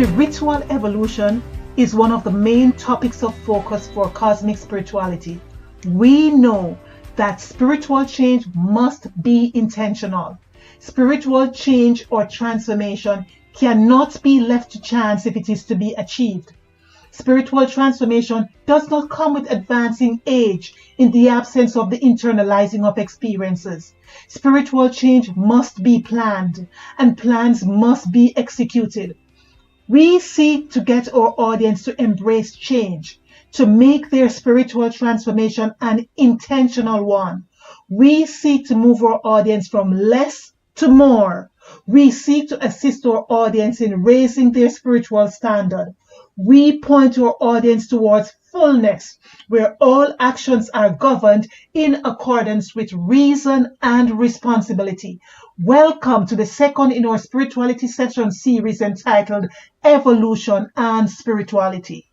Spiritual evolution is one of the main topics of focus for cosmic spirituality. We know that spiritual change must be intentional. Spiritual change or transformation cannot be left to chance if it is to be achieved. Spiritual transformation does not come with advancing age in the absence of the internalizing of experiences. Spiritual change must be planned, and plans must be executed. We seek to get our audience to embrace change, to make their spiritual transformation an intentional one. We seek to move our audience from less to more. We seek to assist our audience in raising their spiritual standard. We point our audience towards fullness, where all actions are governed in accordance with reason and responsibility. Welcome to the second in our spirituality session series entitled Evolution and Spirituality.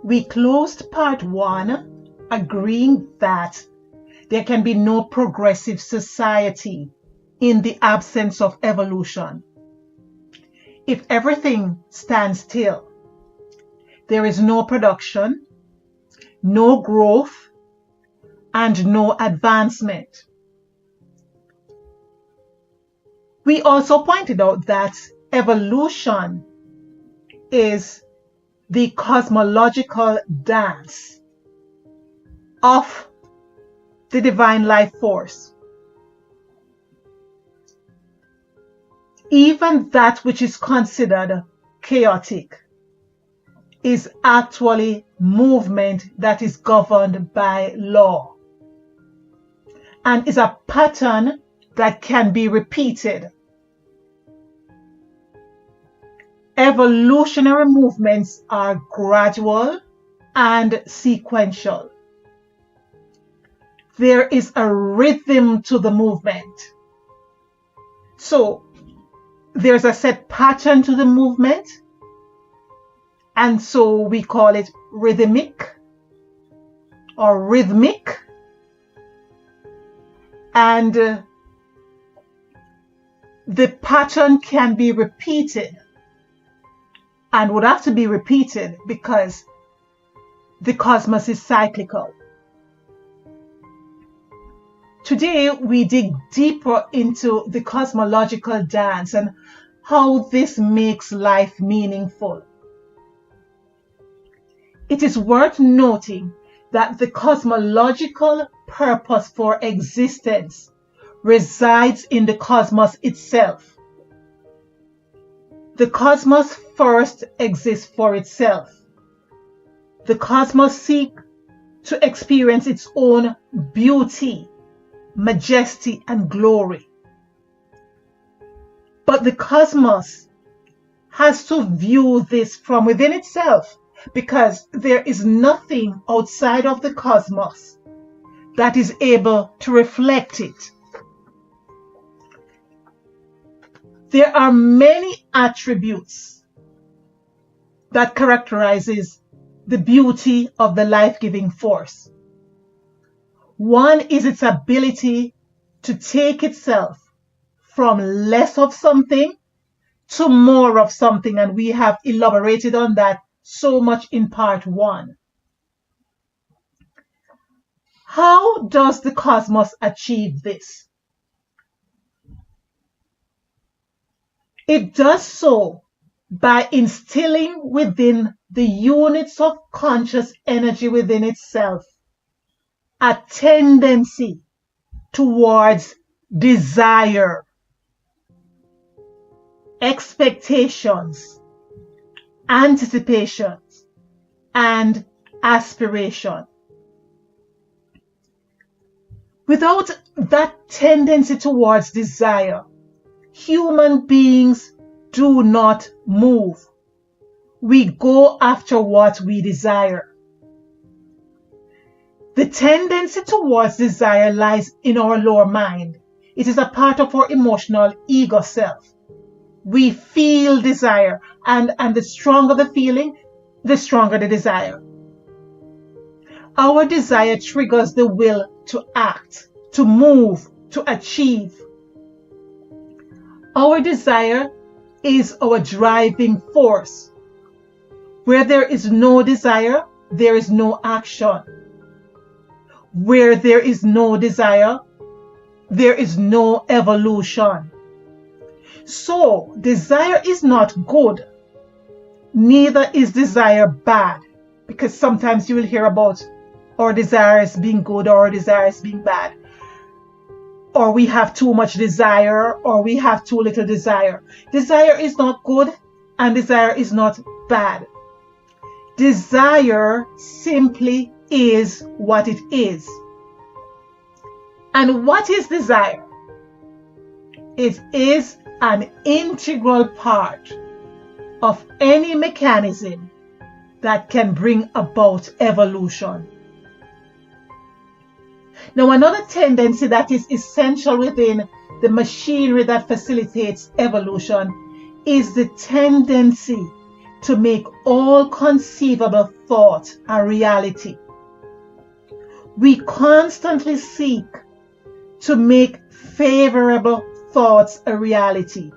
We closed part 1 agreeing that there can be no progressive society in the absence of evolution. If everything stands still, there is no production, no growth, and no advancement. We also pointed out that evolution is the cosmological dance of the divine life force. Even that which is considered chaotic is actually movement that is governed by law and is a pattern that can be repeated. Evolutionary movements are gradual and sequential. There is a rhythm to the movement. So there's a set pattern to the movement, and so we call it rhythmic or rhythmic. And the pattern can be repeated and would have to be repeated because the cosmos is cyclical. Today, we dig deeper into the cosmological dance and how this makes life meaningful. It is worth noting that the cosmological purpose for existence resides in the cosmos itself. The cosmos first exists for itself. The cosmos seeks to experience its own beauty, majesty, and glory. But the cosmos has to view this from within itself because there is nothing outside of the cosmos that is able to reflect it. There are many attributes that characterizes the beauty of the life-giving force. One is its ability to take itself from less of something to more of something, and we have elaborated on that so much in part 1. How does the cosmos achieve this? It does so by instilling within the units of conscious energy within itself a tendency towards desire, expectations, anticipations, and aspiration. Without that tendency towards desire, human beings do not move. We go after what we desire. The tendency towards desire lies in our lower mind. It is a part of our emotional ego self. We feel desire, and the stronger the feeling, the stronger the desire. Our desire triggers the will to act, to move, to achieve. Our desire is our driving force. Where there is no desire, there is no action. Where there is no desire, there is no evolution. So, desire is not good, neither is desire bad, because sometimes you will hear about our desires being good or our desires being bad, or we have too much desire or we have too little desire. Desire is not good and desire is not bad. Desire simply is what it is. And what is desire? It is an integral part of any mechanism that can bring about evolution. Now, another tendency that is essential within the machinery that facilitates evolution is the tendency to make all conceivable thought a reality. We constantly seek to make favorable thoughts a reality.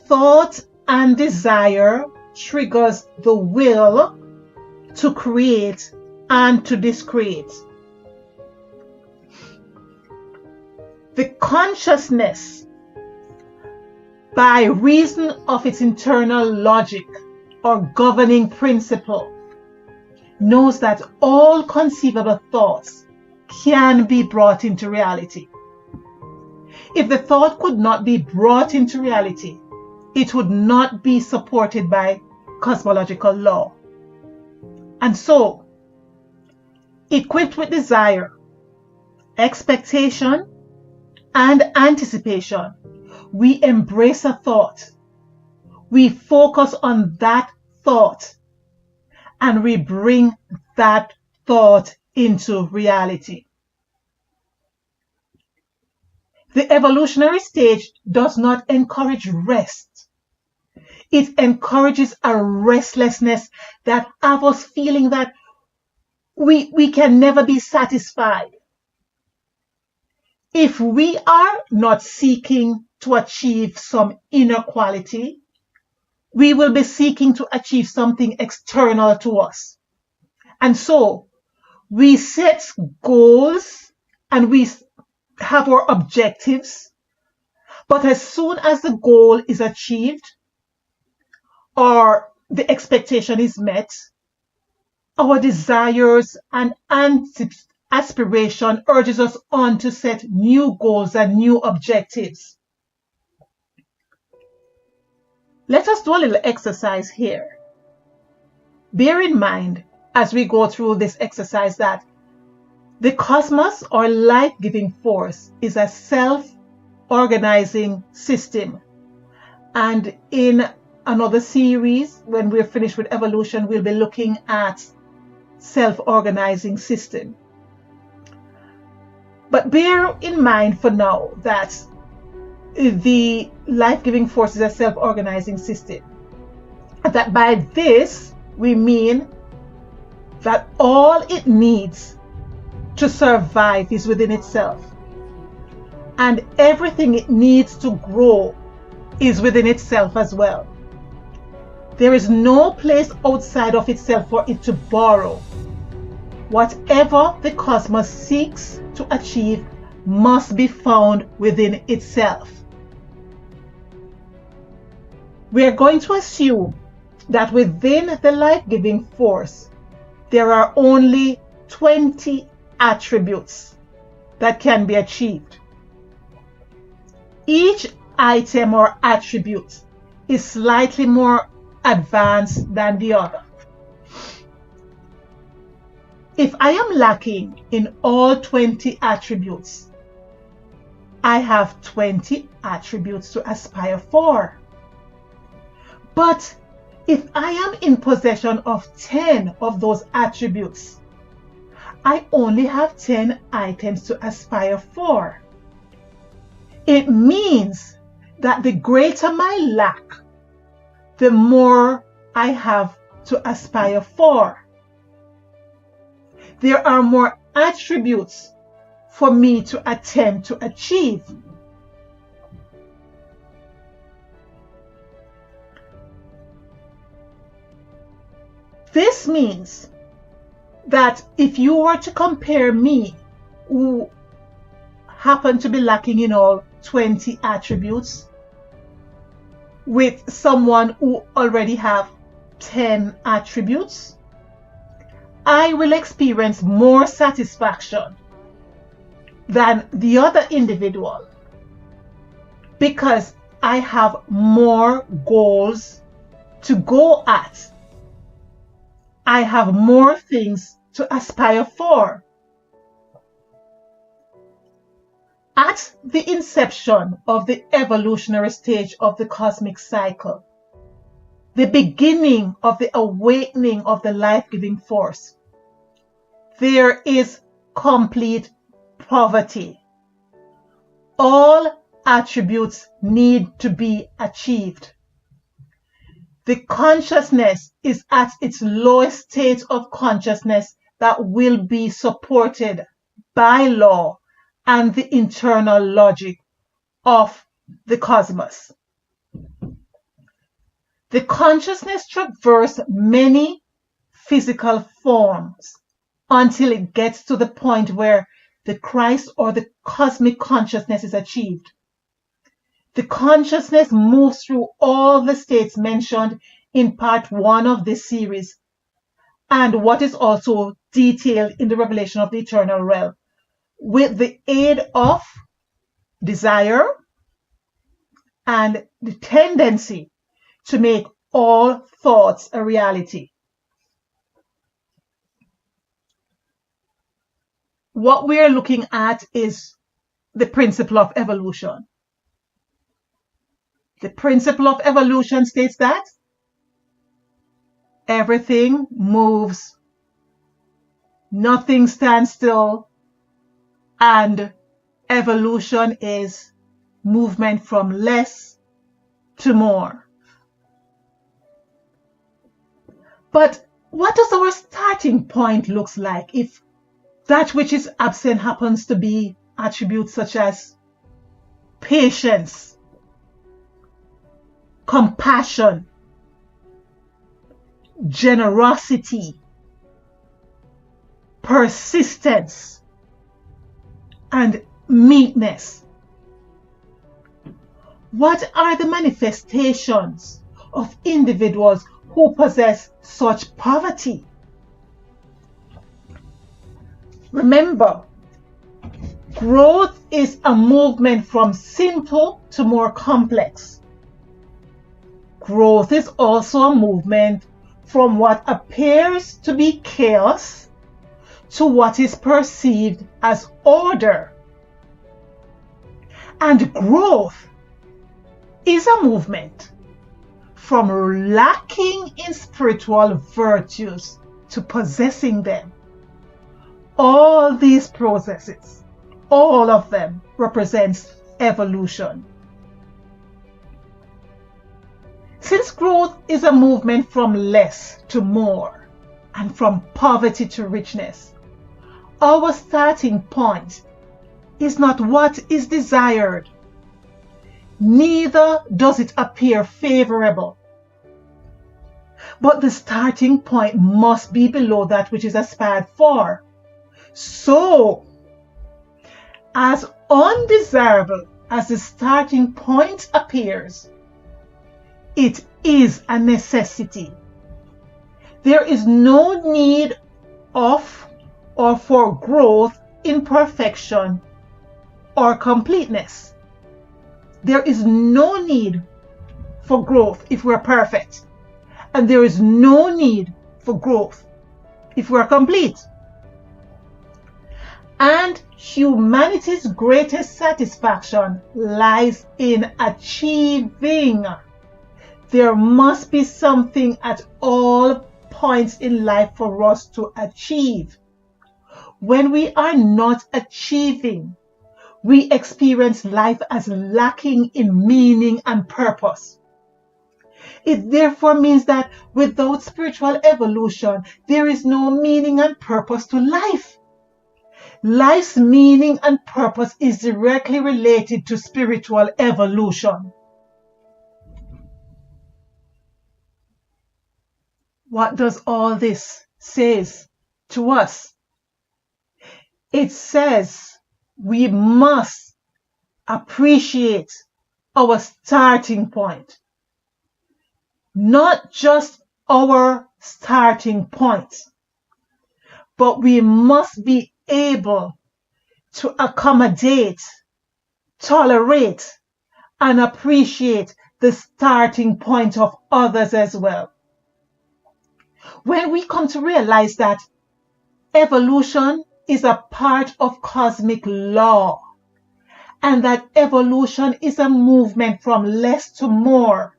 Thought and desire triggers the will to create and to discreate. The consciousness, by reason of its internal logic or governing principle, knows that all conceivable thoughts can be brought into reality. If the thought could not be brought into reality, it would not be supported by cosmological law. And so, equipped with desire, expectation, and anticipation, we embrace a thought. We focus on that thought and we bring that thought into reality. The evolutionary stage does not encourage rest. It encourages a restlessness that have us feeling that we can never be satisfied. If we are not seeking to achieve some inner quality, we will be seeking to achieve something external to us. And so we set goals and we have our objectives, but as soon as the goal is achieved or the expectation is met, our desires and aspiration urges us on to set new goals and new objectives. Let us do a little exercise here. Bear in mind as we go through this exercise that the cosmos or life-giving force is a self-organizing system. And in another series, when we're finished with evolution, we'll be looking at self-organizing system. But bear in mind for now that the life-giving force is a self-organizing system. That by this we mean that all it needs to survive is within itself, and everything it needs to grow is within itself as well. There is no place outside of itself for it to borrow. Whatever the cosmos seeks to achieve must be found within itself. We are going to assume that within the life-giving force, there are only 20 attributes that can be achieved. Each item or attribute is slightly more advanced than the other. If I am lacking in all 20 attributes, I have 20 attributes to aspire for. But if I am in possession of 10 of those attributes, I only have 10 items to aspire for. It means that the greater my lack, the more I have to aspire for. There are more attributes for me to attempt to achieve. This means that if you were to compare me, who happen to be lacking in all 20 attributes, with someone who already have 10 attributes, I will experience more satisfaction than the other individual because I have more goals to go at. I have more things to aspire for. At the inception of the evolutionary stage of the cosmic cycle, the beginning of the awakening of the life-giving force, there is complete poverty. All attributes need to be achieved. The consciousness is at its lowest state of consciousness that will be supported by law and the internal logic of the cosmos. The consciousness traverses many physical forms until it gets to the point where the Christ or the cosmic consciousness is achieved. The consciousness moves through all the states mentioned in part 1 of this series and what is also detailed in the revelation of the eternal realm, with the aid of desire and the tendency to make all thoughts a reality. What we are looking at is the principle of evolution. The principle of evolution states that everything moves, nothing stands still, and evolution is movement from less to more. But what does our starting point looks like if that which is absent happens to be attributes such as patience, compassion, generosity, persistence, and meekness? What are the manifestations of individuals who possess such poverty? Remember, growth is a movement from simple to more complex. Growth is also a movement from what appears to be chaos to what is perceived as order. And growth is a movement from lacking in spiritual virtues to possessing them. All these processes, all of them represents evolution. Since growth is a movement from less to more, and from poverty to richness. Our starting point is not what is desired, neither does it appear favorable. But the starting point must be below that which is aspired for. So, as undesirable as the starting point appears, it is a necessity. There is no need of or for growth in perfection or completeness. There is no need for growth if we're perfect, and there is no need for growth if we're complete. And humanity's greatest satisfaction lies in achieving. There must be something at all points in life for us to achieve. When we are not achieving, we experience life as lacking in meaning and purpose. It therefore means that without spiritual evolution, there is no meaning and purpose to life. Life's meaning and purpose is directly related to spiritual evolution. What does all this say to us? It says we must appreciate our starting point. Not just our starting point, but we must be able to accommodate, tolerate, and appreciate the starting point of others as well. When we come to realize that evolution is a part of cosmic law, and that evolution is a movement from less to more,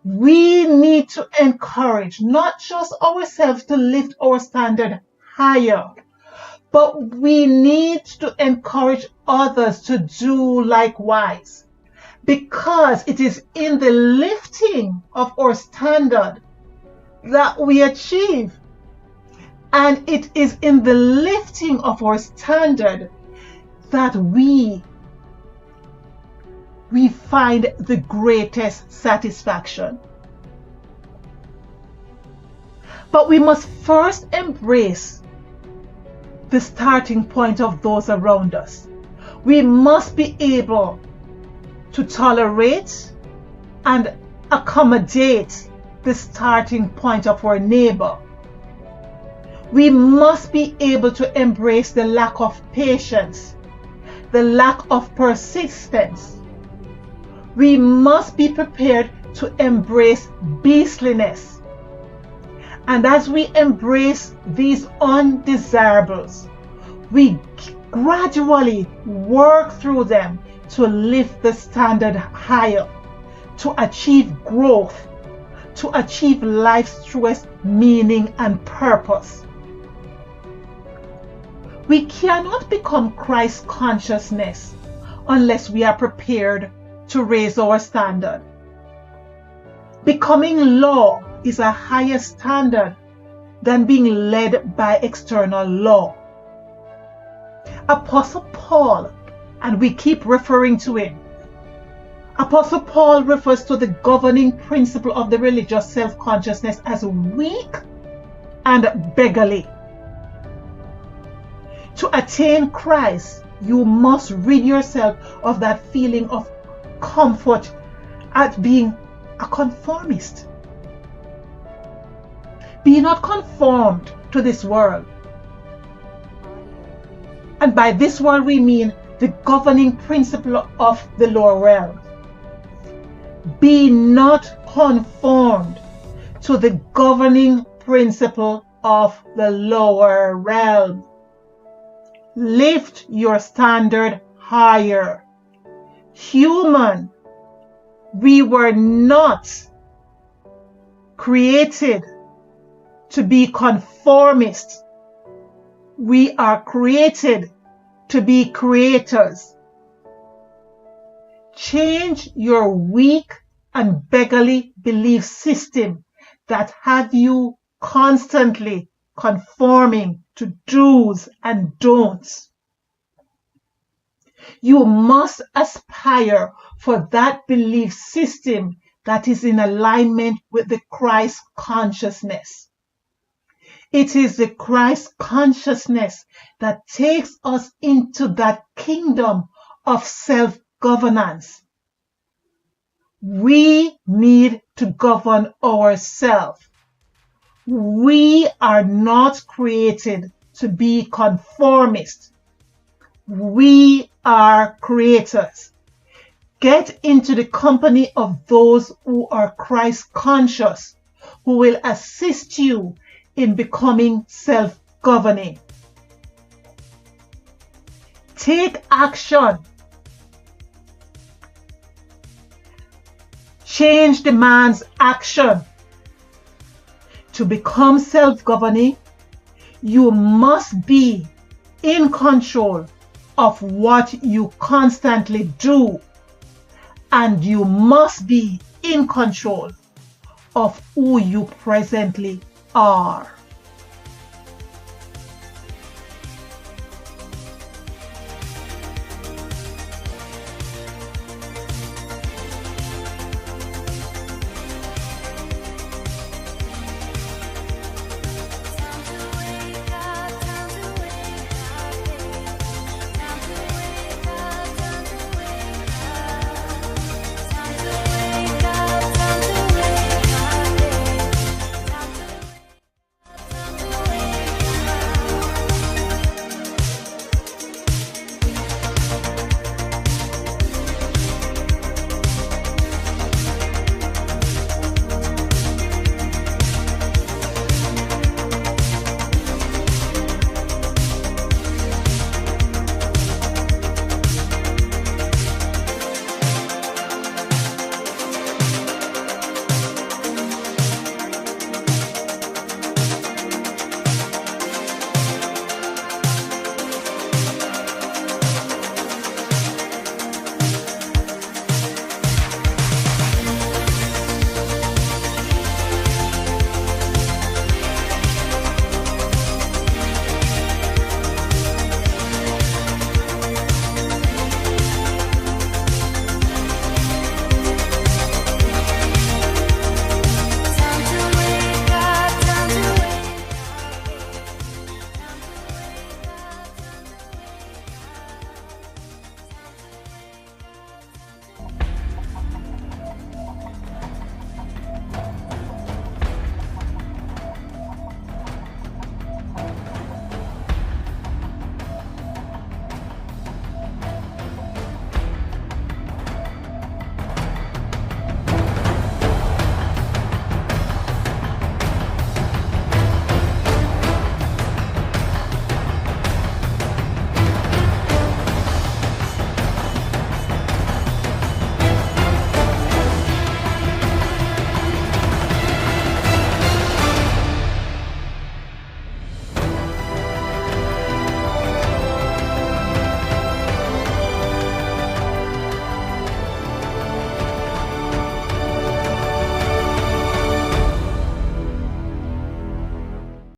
we need to encourage not just ourselves to lift our standard higher, but we need to encourage others to do likewise, because it is in the lifting of our standard that we achieve. And it is in the lifting of our standard that we find the greatest satisfaction. But we must first embrace the starting point of those around us. We must be able to tolerate and accommodate the starting point of our neighbor. We must be able to embrace the lack of patience, the lack of persistence. We must be prepared to embrace beastliness. And as we embrace these undesirables, we gradually work through them to lift the standard higher, to achieve growth, to achieve life's truest meaning and purpose. We cannot become Christ consciousness unless we are prepared to raise our standard. Becoming law is a higher standard than being led by external law. Apostle Paul, and we keep referring to him, Apostle Paul refers to the governing principle of the religious self-consciousness as weak and beggarly. To attain Christ, you must rid yourself of that feeling of comfort at being a conformist. Be not conformed to this world. And by this world we mean the governing principle of the lower realm. Be not conformed to the governing principle of the lower realm. Lift your standard higher. Human, we were not created to be conformists. We are created to be creators. Change your weak and beggarly belief system that have you constantly conforming to do's and don'ts. You must aspire for that belief system that is in alignment with the Christ consciousness. It is the Christ consciousness that takes us into that kingdom of self-governance. We need to govern ourselves. We are not created to be conformists. We are creators. Get into the company of those who are Christ conscious, who will assist you in becoming self-governing. Take action. Change demands action. To become self-governing, you must be in control of what you constantly do, and you must be in control of who you presently are.